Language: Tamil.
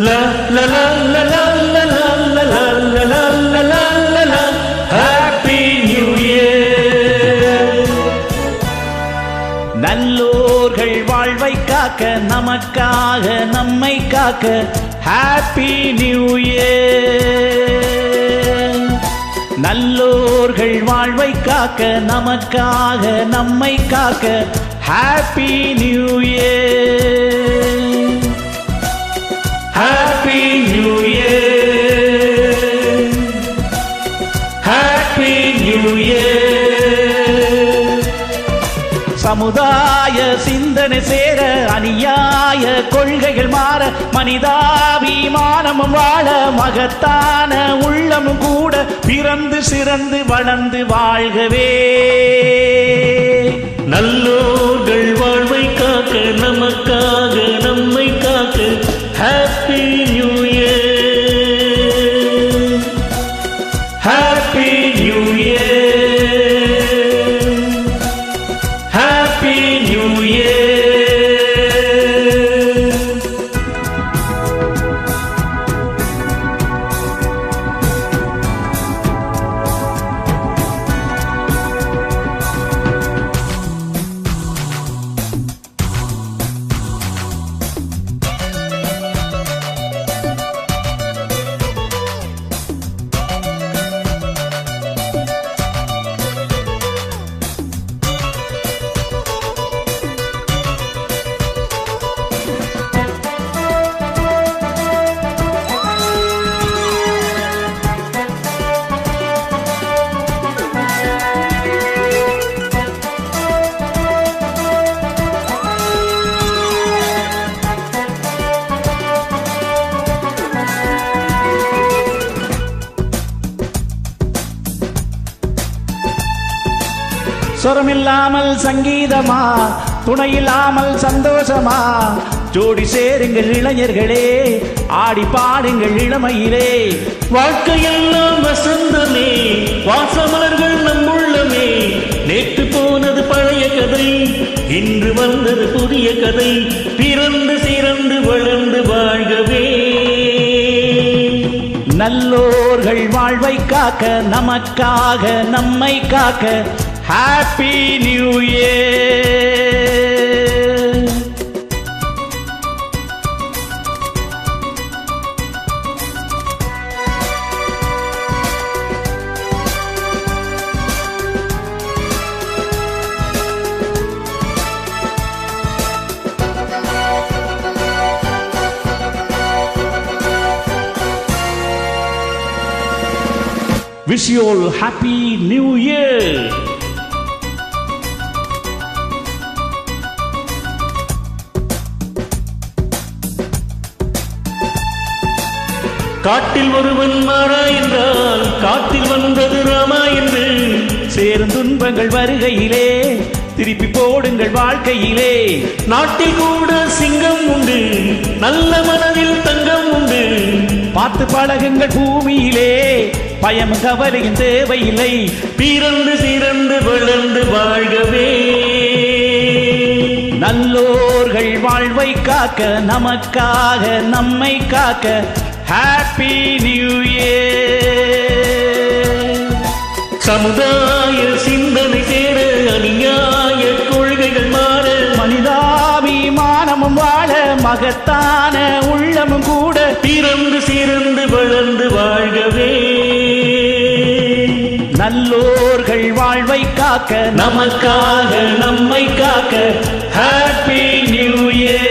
La la la la la la la la la la la la la la la. Happy New Year. நல்லோர்கள் வாழ்வை காக்க நமக்காக நம்மை காக்க Happy New Year. நல்லோர்கள் வாழ்வை காக்க நமக்காக நம்மை காக்க Happy New Year. Happy New Year. Happy New Year. சமுதாய சிந்தனை சேர அநியாய கொள்கைகள் மாற மனிதாபிமானமும் வாழ மகத்தான உள்ளமும் கூட பிறந்து சிறந்து வளர்ந்து வாழ்கவே. நல்லோர்கள் வாழ்வை காக்க நமக்காக நம்மை காக்க Happy New Year. Happy New Year. Happy New Year. சொரமில்லாமல் சங்கீதமா துணையில்லாமல் சந்தோஷமா ஜோடி சேருங்கள் இளைஞர்களே ஆடி பாடுங்கள் இளமையிலே. வாழ்க்கையெல்லாம் வசந்தமே வாசமலர்கள் நம் உள்ளமே. நேற்று போனது பழைய கதை இன்று வந்தது புதிய கதை. பிறந்து சிறந்து வளர்ந்து வாழ்கவே. நல்லோர்கள் வாழ்வை காக்க நமக்காக நம்மை காக்க Happy New Year. Wish you all Happy New Year. காட்டில் ஒருவன் மாறா என்றால் காட்டில் வந்தது ராமா என்று. சேரும் துன்பங்கள் வருகையிலே திருப்பி போடுங்கள் வாழ்க்கையிலே. நாட்டில் கூட சிங்கம் உண்டு நல்ல மனதில் தங்கம் உண்டு. பார்த்து பழகுங்கள் பூமியிலே பயம் கவலையும் தேவையில்லை. பிறந்து சிறந்து வளர்ந்து வாழ்கவே. நல்லோர்கள் வாழ்வை காக்க நமக்காக நம்மை காக்க Happy New Year. சமுதாய சிந்தனை சேர அநியாய கொள்கைகள் மாற மனிதாபிமானமும் வாழ மகத்தான உள்ளமும் கூட பிறந்து சிறந்து வளர்ந்து வாழ்கவே. நல்லோர்கள் வாழ்வை காக்க நமக்காக நம்மை காக்க Happy New Year.